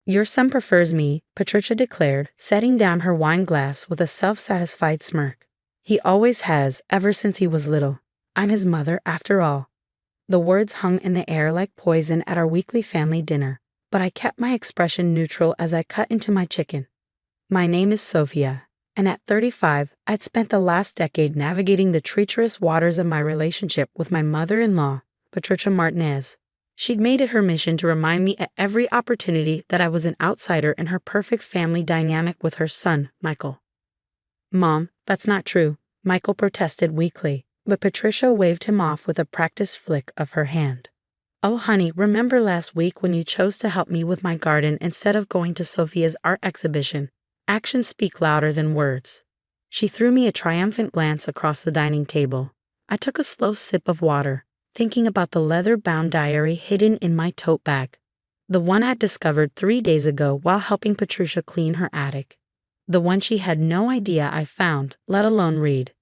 Your son prefers me, Patricia declared, setting down her wine glass with a self-satisfied smirk. He always has, ever since he was little. I'm his mother, after all. The words hung in the air like poison at our weekly family dinner, but I kept my expression neutral as I cut into my chicken. My name is Sophia, and at 35, I'd spent the last decade navigating the treacherous waters of my relationship with my mother-in-law, Patricia Martinez. She'd made it her mission to remind me at every opportunity that I was an outsider in her perfect family dynamic with her son, Michael. Mom, that's not true, Michael protested weakly, but Patricia waved him off with a practiced flick of her hand. Oh honey, remember last week when you chose to help me with my garden instead of going to Sophia's art exhibition? Actions speak louder than words. She threw me a triumphant glance across the dining table. I took a slow sip of water, thinking about the leather-bound diary hidden in my tote bag. The one I'd discovered 3 days ago while helping Patricia clean her attic. The one she had no idea I found, let alone read.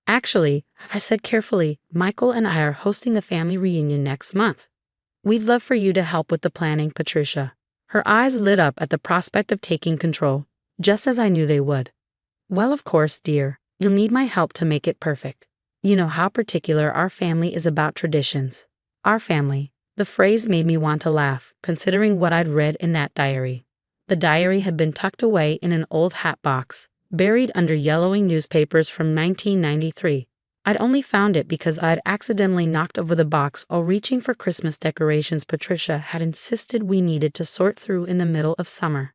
Actually, I said carefully, Michael and I are hosting a family reunion next month. We'd love for you to help with the planning, Patricia. Her eyes lit up at the prospect of taking control, just as I knew they would. Well, of course, dear, you'll need my help to make it perfect. You know how particular our family is about traditions. Our family. The phrase made me want to laugh, considering what I'd read in that diary. The diary had been tucked away in an old hat box, buried under yellowing newspapers from 1993. I'd only found it because I'd accidentally knocked over the box while reaching for Christmas decorations Patricia had insisted we needed to sort through in the middle of summer.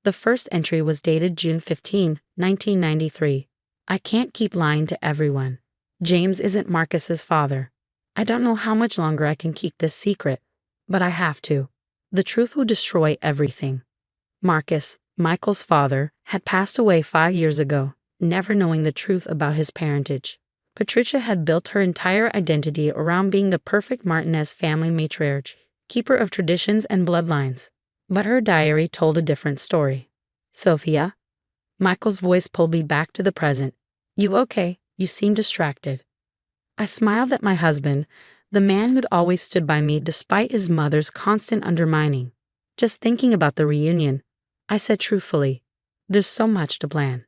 The first entry was dated June 15, 1993. I can't keep lying to everyone. James isn't Marcus's father. I don't know how much longer I can keep this secret, but I have to. The truth will destroy everything. Marcus, Michael's father, had passed away 5 years ago, never knowing the truth about his parentage. Patricia had built her entire identity around being the perfect Martinez family matriarch, keeper of traditions and bloodlines. But her diary told a different story. Sophia? Michael's voice pulled me back to the present. You okay? You seem distracted. I smiled at my husband, the man who'd always stood by me despite his mother's constant undermining. Just thinking about the reunion, I said truthfully, there's so much to plan.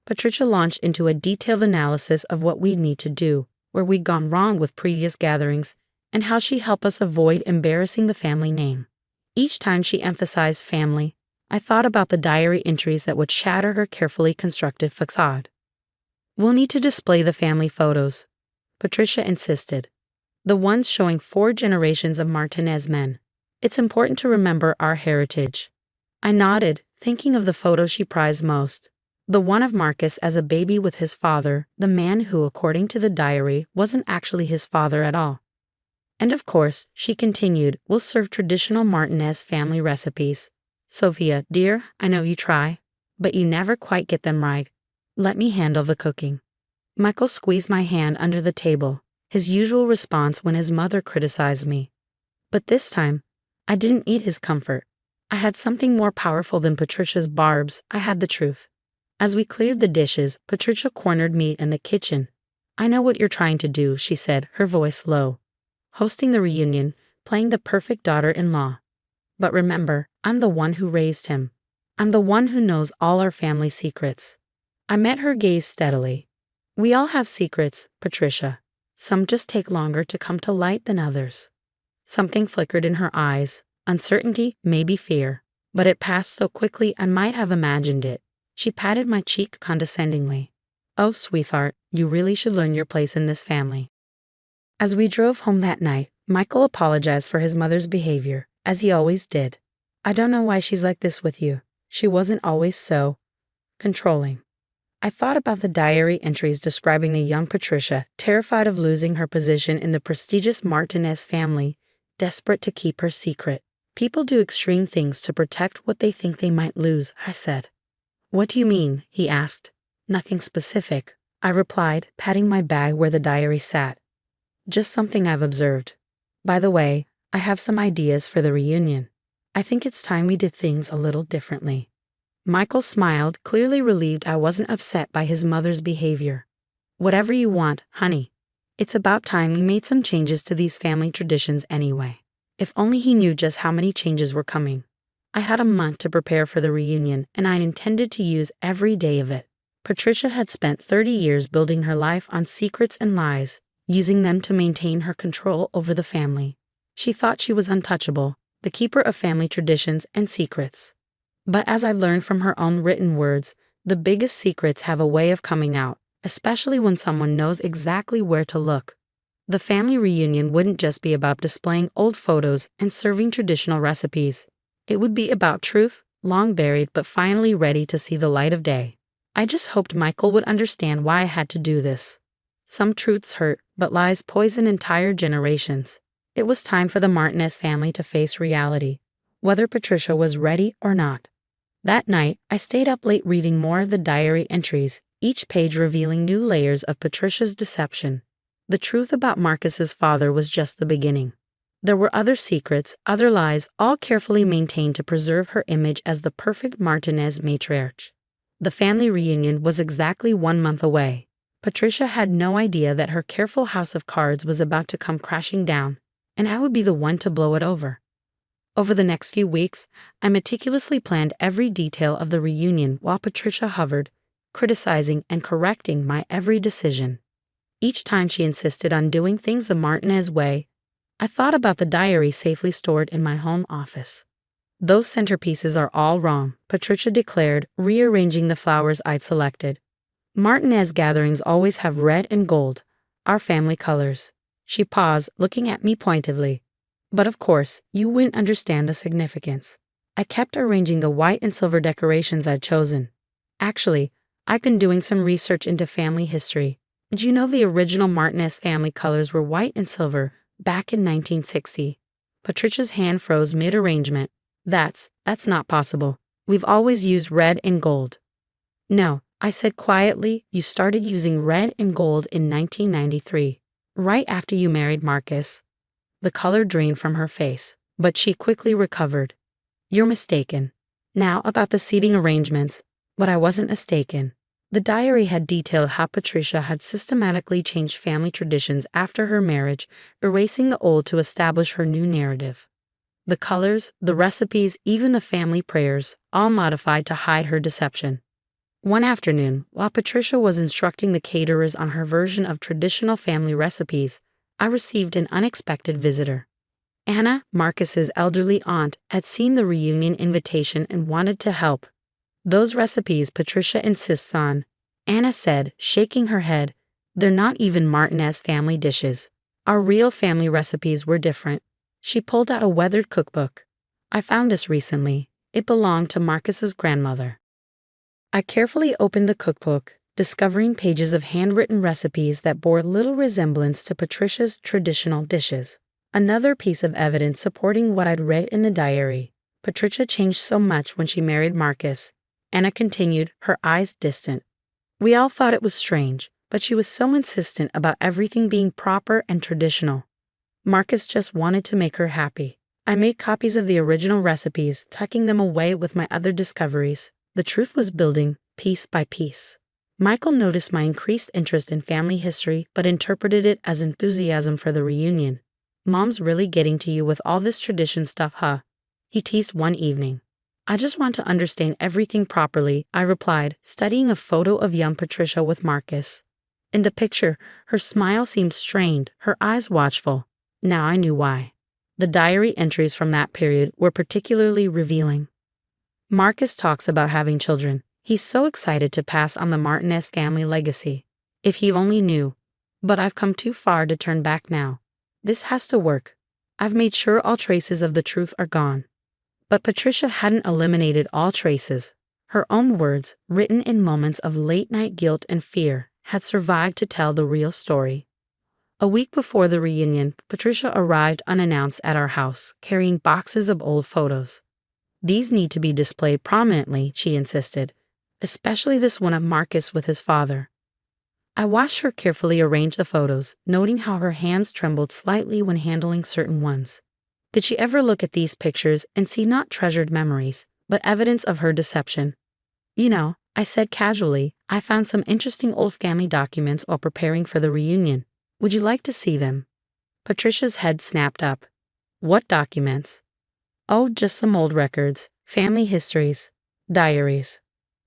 Patricia launched into a detailed analysis of what we'd need to do, where we'd gone wrong with previous gatherings, and how she'd help us avoid embarrassing the family name. Each time she emphasized family, I thought about the diary entries that would shatter her carefully constructed facade. We'll need to display the family photos, Patricia insisted. The ones showing 4 generations of Martinez men. It's important to remember our heritage. I nodded, thinking of the photo she prized most. The one of Marcus as a baby with his father, the man who, according to the diary, wasn't actually his father at all. And of course, she continued, we'll serve traditional Martinez family recipes. Sophia, dear, I know you try, but you never quite get them right. Let me handle the cooking. Michael squeezed my hand under the table, his usual response when his mother criticized me. But this time, I didn't eat his comfort. I had something more powerful than Patricia's barbs. I had the truth. As we cleared the dishes, Patricia cornered me in the kitchen. I know what you're trying to do, she said, her voice low. Hosting the reunion, playing the perfect daughter-in-law. But remember, I'm the one who raised him. I'm the one who knows all our family secrets. I met her gaze steadily. We all have secrets, Patricia. Some just take longer to come to light than others. Something flickered in her eyes, uncertainty, maybe fear, but it passed so quickly I might have imagined it. She patted my cheek condescendingly. Oh, sweetheart, you really should learn your place in this family. As we drove home that night, Michael apologized for his mother's behavior, as he always did. I don't know why she's like this with you. She wasn't always so controlling. I thought about the diary entries describing a young Patricia, terrified of losing her position in the prestigious Martinez family, desperate to keep her secret. People do extreme things to protect what they think they might lose, I said. What do you mean? He asked. Nothing specific, I replied, patting my bag where the diary sat. Just something I've observed. By the way, I have some ideas for the reunion. I think it's time we did things a little differently. Michael smiled, clearly relieved I wasn't upset by his mother's behavior. Whatever you want, honey. It's about time we made some changes to these family traditions anyway. If only he knew just how many changes were coming. I had a month to prepare for the reunion, and I intended to use every day of it. Patricia had spent 30 years building her life on secrets and lies, using them to maintain her control over the family. She thought she was untouchable, the keeper of family traditions and secrets. But as I learned from her own written words, the biggest secrets have a way of coming out, especially when someone knows exactly where to look. The family reunion wouldn't just be about displaying old photos and serving traditional recipes. It would be about truth, long buried but finally ready to see the light of day. I just hoped Michael would understand why I had to do this. Some truths hurt, but lies poison entire generations. It was time for the Martinez family to face reality, whether Patricia was ready or not. That night, I stayed up late reading more of the diary entries, each page revealing new layers of Patricia's deception. The truth about Marcus's father was just the beginning. There were other secrets, other lies, all carefully maintained to preserve her image as the perfect Martinez matriarch. The family reunion was exactly 1 month away. Patricia had no idea that her careful house of cards was about to come crashing down, and I would be the one to blow it over. Over the next few weeks, I meticulously planned every detail of the reunion while Patricia hovered, criticizing and correcting my every decision. Each time she insisted on doing things the Martinez way, I thought about the diary safely stored in my home office. "Those centerpieces are all wrong," Patricia declared, rearranging the flowers I'd selected. "Martinez gatherings always have red and gold, our family colors." She paused, looking at me pointedly. "But of course, you wouldn't understand the significance." I kept arranging the white and silver decorations I'd chosen. "Actually, I've been doing some research into family history. Did you know the original Martinez family colors were white and silver back in 1960? Patricia's hand froze mid-arrangement. That's not possible. We've always used red and gold." "No," I said quietly, "you started using red and gold in 1993, right after you married Marcus." The color drained from her face, but she quickly recovered. "You're mistaken." Now about the seating arrangements, but I wasn't mistaken. The diary had detailed how Patricia had systematically changed family traditions after her marriage, erasing the old to establish her new narrative. The colors, the recipes, even the family prayers, all modified to hide her deception. One afternoon, while Patricia was instructing the caterers on her version of traditional family recipes, I received an unexpected visitor. Anna, Marcus's elderly aunt, had seen the reunion invitation and wanted to help. "Those recipes Patricia insists on," Anna said, shaking her head, "they're not even Martinez family dishes. Our real family recipes were different." She pulled out a weathered cookbook. "I found this recently. It belonged to Marcus's grandmother." I carefully opened the cookbook, discovering pages of handwritten recipes that bore little resemblance to Patricia's traditional dishes. Another piece of evidence supporting what I'd read in the diary. Patricia changed so much when she married Marcus. Anna continued, her eyes distant. "We all thought it was strange, but she was so insistent about everything being proper and traditional. Marcus just wanted to make her happy." I made copies of the original recipes, tucking them away with my other discoveries. The truth was building, piece by piece. Michael noticed my increased interest in family history, but interpreted it as enthusiasm for the reunion. "Mom's really getting to you with all this tradition stuff, huh?" he teased one evening. "I just want to understand everything properly," I replied, studying a photo of young Patricia with Marcus. In the picture, her smile seemed strained, her eyes watchful. Now I knew why. The diary entries from that period were particularly revealing. Marcus talks about having children. He's so excited to pass on the Martinez family legacy. If he only knew. But I've come too far to turn back now. This has to work. I've made sure all traces of the truth are gone. But Patricia hadn't eliminated all traces. Her own words, written in moments of late-night guilt and fear, had survived to tell the real story. A week before the reunion, Patricia arrived unannounced at our house, carrying boxes of old photos. "These need to be displayed prominently," she insisted, "especially this one of Marcus with his father." I watched her carefully arrange the photos, noting how her hands trembled slightly when handling certain ones. Did she ever look at these pictures and see not treasured memories, but evidence of her deception? "You know," I said casually, "I found some interesting old family documents while preparing for the reunion. Would you like to see them?" Patricia's head snapped up. "What documents?" "Oh, just some old records. Family histories. Diaries.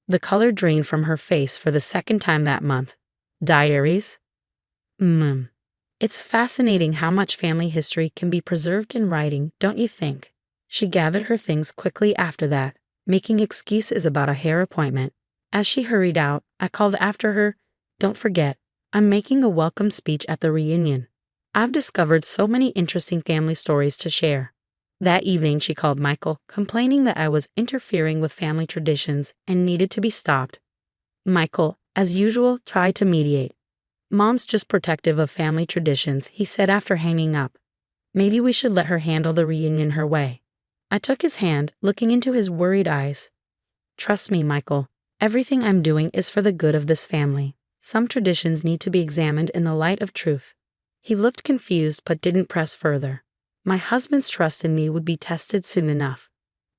The color drained from her face for the second time that month. Diaries? It's fascinating how much family history can be preserved in writing, don't you think? She gathered her things quickly after that, making excuses about a hair appointment. As she hurried out, I called after her, "Don't forget, I'm making a welcome speech at the reunion. I've discovered so many interesting family stories to share." That evening, she called Michael, complaining that I was interfering with family traditions and needed to be stopped. Michael, as usual, tried to mediate. "Mom's just protective of family traditions," he said after hanging up. "Maybe we should let her handle the reunion her way." I took his hand, looking into his worried eyes. "Trust me, Michael. Everything I'm doing is for the good of this family. Some traditions need to be examined in the light of truth." He looked confused but didn't press further. My husband's trust in me would be tested soon enough.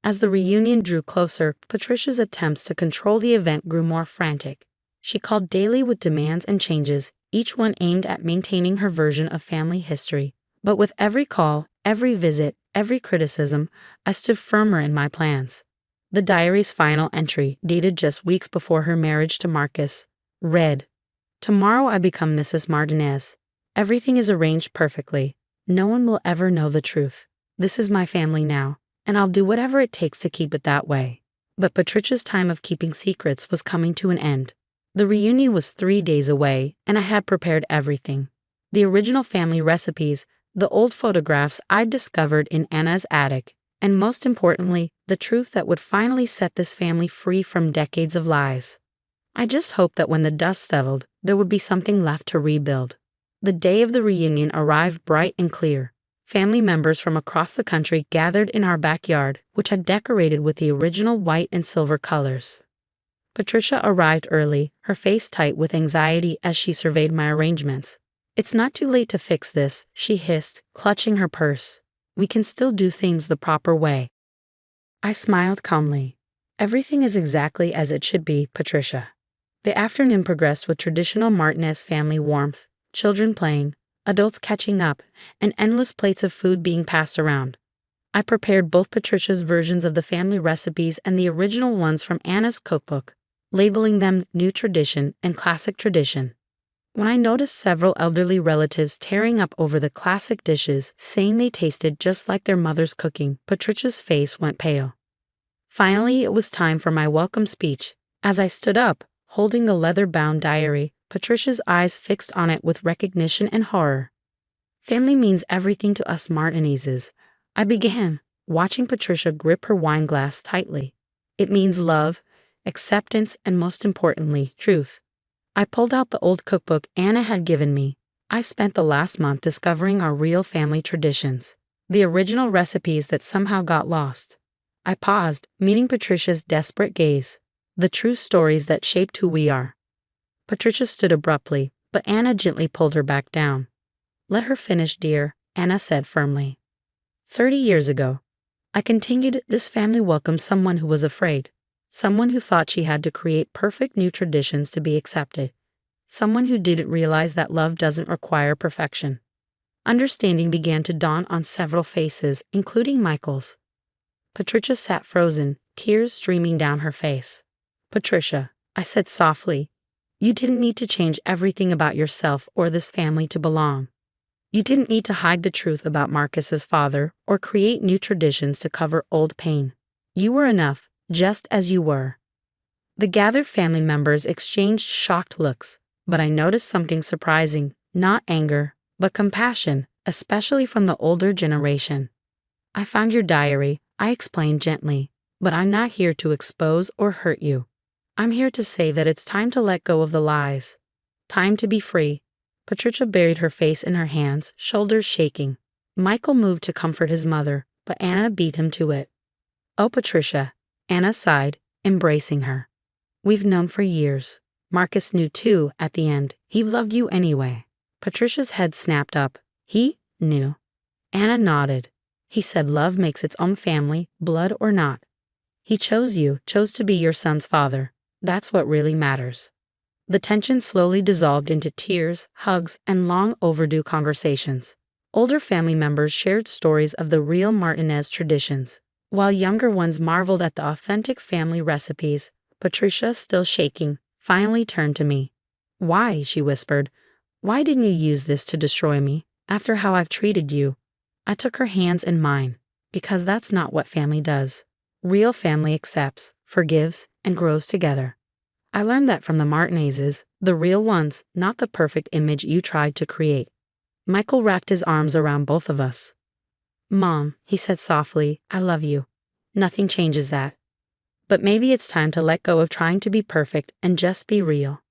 As the reunion drew closer, Patricia's attempts to control the event grew more frantic. She called daily with demands and changes, each one aimed at maintaining her version of family history. But with every call, every visit, every criticism, I stood firmer in my plans. The diary's final entry, dated just weeks before her marriage to Marcus, read, "Tomorrow I become Mrs. Martinez. Everything is arranged perfectly. No one will ever know the truth. This is my family now, and I'll do whatever it takes to keep it that way." But Patricia's time of keeping secrets was coming to an end. The reunion was 3 days away, and I had prepared everything. The original family recipes, the old photographs I'd discovered in Anna's attic, and most importantly, the truth that would finally set this family free from decades of lies. I just hoped that when the dust settled, there would be something left to rebuild. The day of the reunion arrived bright and clear. Family members from across the country gathered in our backyard, which had decorated with the original white and silver colors. Patricia arrived early, her face tight with anxiety as she surveyed my arrangements. "It's not too late to fix this," she hissed, clutching her purse. "We can still do things the proper way." I smiled calmly. "Everything is exactly as it should be, Patricia." The afternoon progressed with traditional Martinez family warmth, children playing, adults catching up, and endless plates of food being passed around. I prepared both Patricia's versions of the family recipes and the original ones from Anna's cookbook, labeling them New Tradition and Classic Tradition. When I noticed several elderly relatives tearing up over the classic dishes, saying they tasted just like their mother's cooking, Patricia's face went pale. Finally, it was time for my welcome speech. As I stood up, holding the leather-bound diary, Patricia's eyes fixed on it with recognition and horror. "Family means everything to us Martinezes," I began, watching Patricia grip her wine glass tightly. "It means love, acceptance, and most importantly, truth." I pulled out the old cookbook Anna had given me. I spent the last month discovering our real family traditions, the original recipes that somehow got lost. I paused, meeting Patricia's desperate gaze. The true stories that shaped who we are. Patricia stood abruptly, but Anna gently pulled her back down. "Let her finish, dear," Anna said firmly. 30 years ago, I continued, this family welcomed someone who was afraid. Someone who thought she had to create perfect new traditions to be accepted. Someone who didn't realize that love doesn't require perfection. Understanding began to dawn on several faces, including Michael's. Patricia sat frozen, tears streaming down her face. "Patricia," I said softly, "you didn't need to change everything about yourself or this family to belong. You didn't need to hide the truth about Marcus's father or create new traditions to cover old pain. You were enough, just as you were." The gathered family members exchanged shocked looks, but I noticed something surprising, not anger, but compassion, especially from the older generation. "I found your diary," I explained gently, "but I'm not here to expose or hurt you. I'm here to say that it's time to let go of the lies. Time to be free." Patricia buried her face in her hands, shoulders shaking. Michael moved to comfort his mother, but Anna beat him to it. "Oh, Patricia," Anna sighed, embracing her. "We've known for years. Marcus knew too, at the end. He loved you anyway." Patricia's head snapped up. "He knew." Anna nodded. "He said love makes its own family, blood or not. He chose you, chose to be your son's father. That's what really matters." The tension slowly dissolved into tears, hugs, and long overdue conversations. Older family members shared stories of the real Martinez traditions. While younger ones marveled at the authentic family recipes, Patricia, still shaking, finally turned to me. Why? She whispered. Why didn't you use this to destroy me, after how I've treated you? I took her hands in mine, because that's not what family does. Real family accepts, forgives, and grows together. I learned that from the Martinezes, the real ones, not the perfect image you tried to create. Michael wrapped his arms around both of us. Mom, he said softly, I love you. Nothing changes that. But maybe it's time to let go of trying to be perfect and just be real.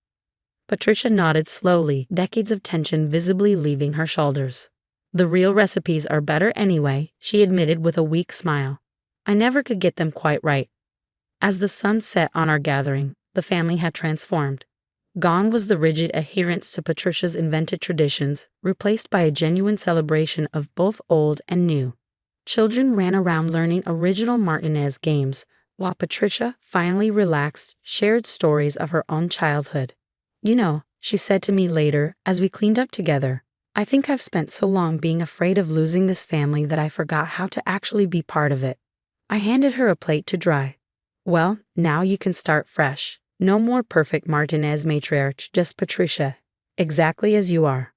Patricia nodded slowly, decades of tension visibly leaving her shoulders. The real recipes are better anyway, she admitted with a weak smile. I never could get them quite right. As the sun set on our gathering, the family had transformed. Gone was the rigid adherence to Patricia's invented traditions, replaced by a genuine celebration of both old and new. Children ran around learning original Martinez games, while Patricia, finally relaxed, shared stories of her own childhood. You know, she said to me later, as we cleaned up together, I think I've spent so long being afraid of losing this family that I forgot how to actually be part of it. I handed her a plate to dry. Well, now you can start fresh. No more perfect Martinez matriarch, just Patricia, exactly as you are.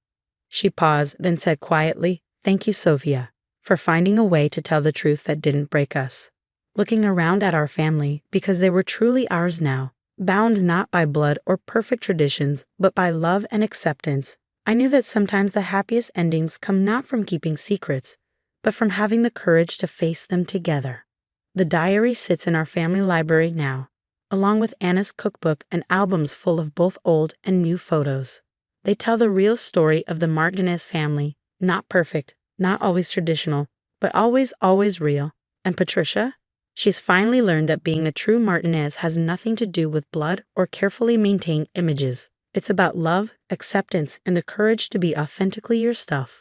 She paused, then said quietly, Thank you, Sophia, for finding a way to tell the truth that didn't break us. Looking around at our family, because they were truly ours now, bound not by blood or perfect traditions, but by love and acceptance, I knew that sometimes the happiest endings come not from keeping secrets, but from having the courage to face them together. The diary sits in our family library now, along with Anna's cookbook and albums full of both old and new photos. They tell the real story of the Martinez family, not perfect, not always traditional, but always, always real. And Patricia? She's finally learned that being a true Martinez has nothing to do with blood or carefully maintained images. It's about love, acceptance, and the courage to be authentically yourself.